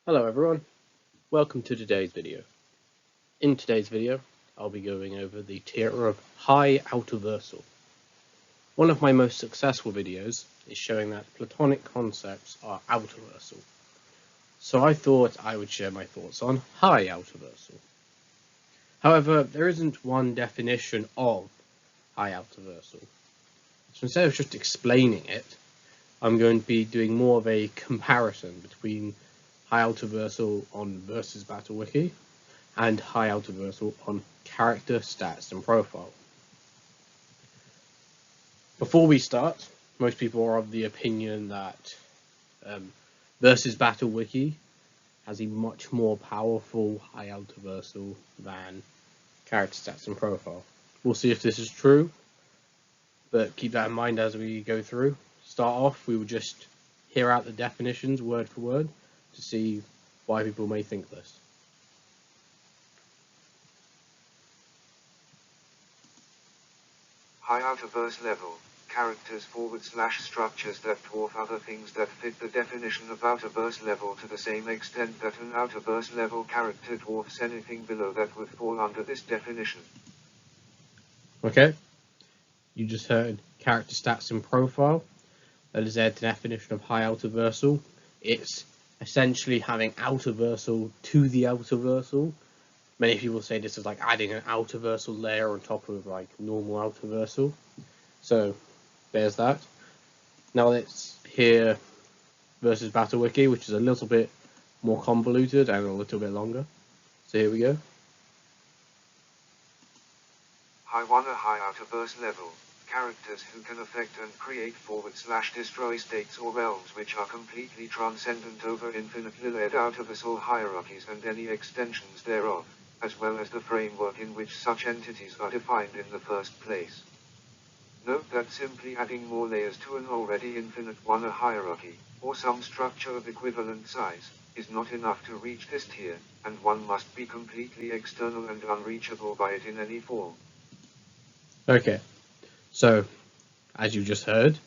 Hello everyone, welcome to today's video. In today's video, I'll be going over the tier of high Outerversal. One of my most successful videos is showing that platonic concepts are Outerversal. So I thought I would share my thoughts on high Outerversal. However, there isn't one definition of high Outerversal. So instead of just explaining it, I'm going to be doing more of a comparison between high Outerversal on versus Battle Wiki and high Outerversal on character stats and profile. Before we start, most people are of the opinion that versus Battle Wiki has a much more powerful high Outerversal than character stats and profile. We'll see if this is true, but keep that in mind as we go through. Start off, we will just hear out the definitions word for word to see why people may think this. High Outerverse level, characters / structures that dwarf other things that fit the definition of Outerverse level to the same extent that an Outerverse level character dwarfs anything below that would fall under this definition. Okay, you just heard character stats and profile. That is their definition of high Outerversal. It's essentially having Outerversal to the Outerversal. Many people say this is like adding an Outerversal layer on top of like normal Outerversal. So there's that. Now let's hear versus Battle Wiki, which is a little bit more convoluted and a little bit longer. So here we go. High Outerverse level, characters who can affect and create / destroy states or realms which are completely transcendent over infinitely layered Outerversal hierarchies and any extensions thereof, as well as the framework in which such entities are defined in the first place. Note that simply adding more layers to an already infinite one hierarchy, or some structure of equivalent size, is not enough to reach this tier, and one must be completely external and unreachable by it in any form. Okay, so as you just heard,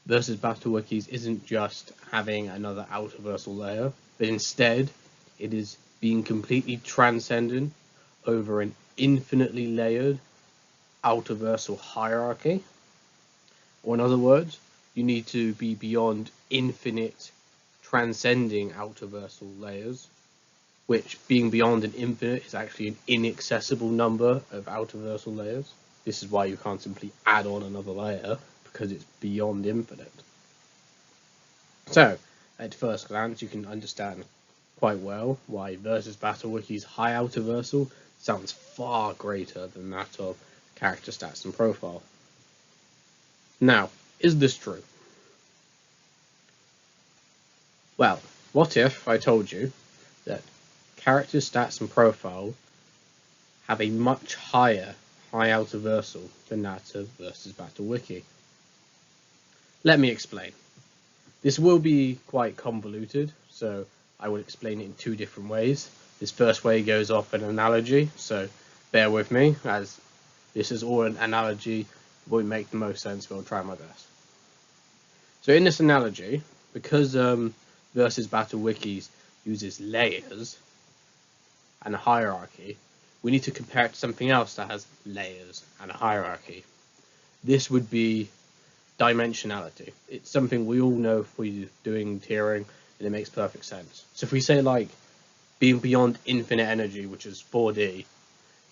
versus Battle Wikis isn't just having another Outerversal layer, but instead it is being completely transcendent over an infinitely layered Outerversal hierarchy. Or in other words, you need to be beyond infinite transcending Outerversal layers, which being beyond an infinite is actually an inaccessible number of Outerversal layers. This is why you can't simply add on another layer, because it's beyond infinite. So, at first glance, you can understand quite well why versus Battle Wiki's high Outerversal sounds far greater than that of character stats and profile. Now, is this true? Well, what if I told you that character stats and profile have a much higher high Outerversal than that of versus Battle Wiki? Let me explain. This will be quite convoluted, so I will explain it in two different ways. This first way goes off an analogy, so bear with me, as this is all an analogy, won't make the most sense, but I'll try my best. So in this analogy, because versus Battle Wikis uses layers and a hierarchy, we need to compare it to something else that has layers and a hierarchy. This would be dimensionality. It's something we all know if we're doing tiering, and it makes perfect sense. So if we say like being beyond infinite energy, which is 4D,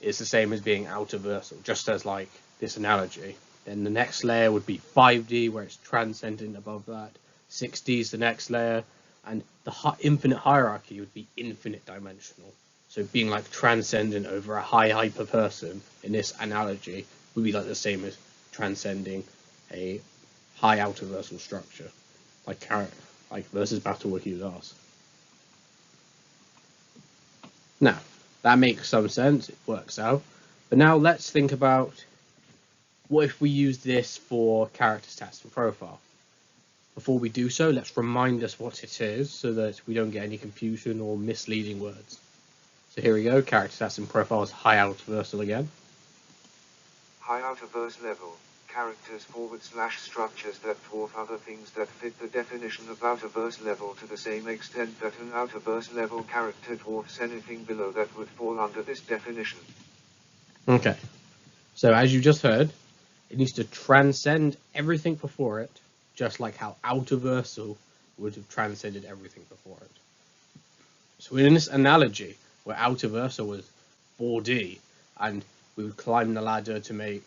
is the same as being Outerversal, just as like this analogy. Then the next layer would be 5D, where it's transcendent above that. 6D is the next layer, and the infinite hierarchy would be infinite dimensional. So being like transcendent over a high hyper person in this analogy would be like the same as transcending a high Outerversal structure, like versus Battle Wiki does. Now, that makes some sense, it works out. But now let's think about what if we use this for character stats and profile. Before we do so, let's remind us what it is so that we don't get any confusion or misleading words. So here we go, character stats and profile is high Outerversal again. High Outerverse level, characters / structures that dwarf other things that fit the definition of Outerverse level to the same extent that an Outerverse level character dwarfs anything below that would fall under this definition. Okay, so as you just heard, it needs to transcend everything before it, just like how Outerversal would have transcended everything before it. So in this analogy, where Outerversal was 4D, and we would climb the ladder to make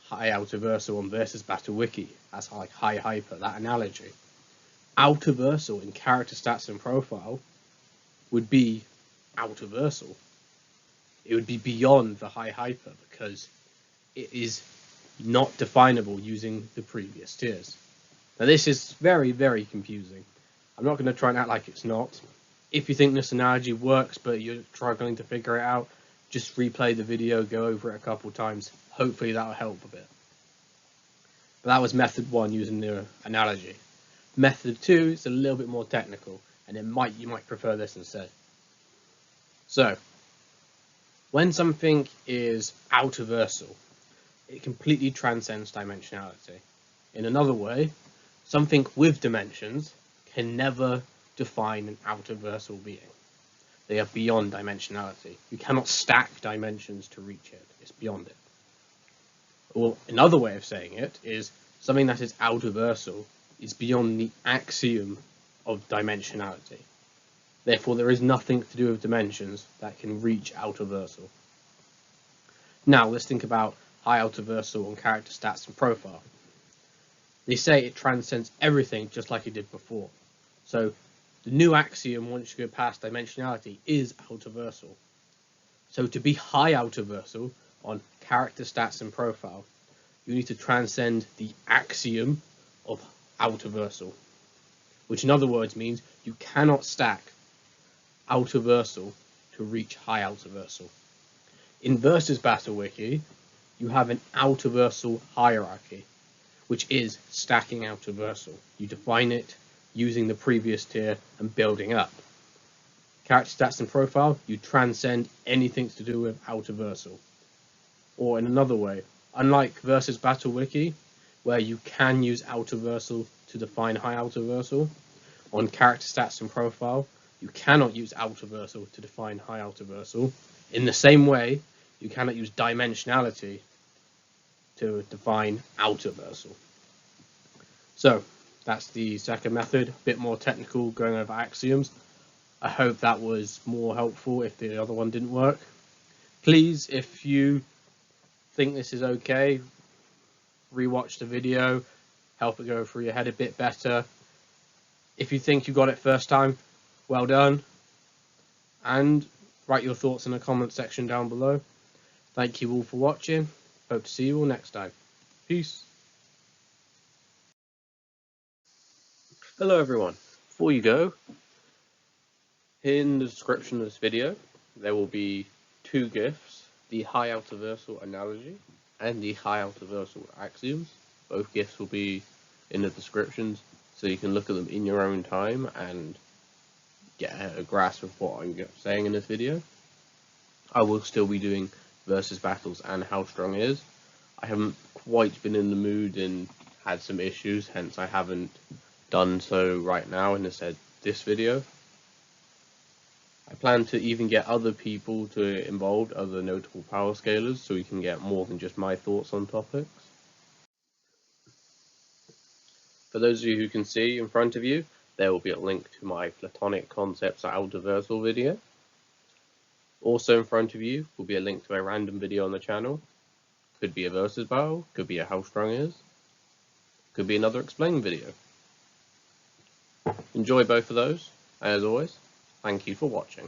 high Outerversal on versus Battle Wiki, that's like high hyper, that analogy. Outerversal in character stats and profile would be Outerversal. It would be beyond the high hyper because it is not definable using the previous tiers. Now this is very, very confusing. I'm not going to try and act like it's not. If you think this analogy works but you're struggling to figure it out, just replay the video, go over it a couple times. Hopefully that'll help a bit. But that was method 1 using the analogy. Method 2 is a little bit more technical, and you might prefer this instead. So, when something is Outerversal, it completely transcends dimensionality. In another way, something with dimensions can never define an Outerversal being. They are beyond dimensionality. You cannot stack dimensions to reach it. It's beyond it. Or another way of saying it is something that is Outerversal is beyond the axiom of dimensionality. Therefore, there is nothing to do with dimensions that can reach Outerversal. Now, let's think about high Outerversal on character stats and profile. They say it transcends everything just like it did before. So, the new axiom once you go past dimensionality is Outerversal. So, to be high Outerversal on character stats and profile, you need to transcend the axiom of Outerversal, which in other words means you cannot stack Outerversal to reach high Outerversal. In Versus Battle Wiki, you have an Outerversal hierarchy, which is stacking Outerversal. You define it using the previous tier and building up. Character stats and profile, you transcend anything to do with Outerversal. Or in another way, unlike Versus Battle Wiki, where you can use Outerversal to define high Outerversal, on character stats and profile, you cannot use Outerversal to define high Outerversal. In the same way, you cannot use dimensionality to define Outerversal. So, that's the second method, a bit more technical, going over axioms. I hope that was more helpful if the other one didn't work. Please, if you think this is okay, rewatch the video, help it go through your head a bit better. If you think you got it first time, well done. And write your thoughts in the comment section down below. Thank you all for watching. Hope to see you all next time. Peace. Hello everyone. Before you go, in the description of this video, there will be 2 GIFs, the high Outerversal analogy and the high Outerversal axioms. Both GIFs will be in the descriptions, so you can look at them in your own time and get a grasp of what I'm saying in this video. I will still be doing versus battles and how strong it is. I haven't quite been in the mood and had some issues, hence I haven't done so right now in this video. I plan to even get other people to involved, other notable power scalers, so we can get more than just my thoughts on topics. For those of you who can see in front of you, there will be a link to my Platonic Concepts Outerversal video. Also in front of you will be a link to a random video on the channel. Could be a versus battle, could be a how strong it is, could be another explain video. Enjoy both of those, and as always, thank you for watching.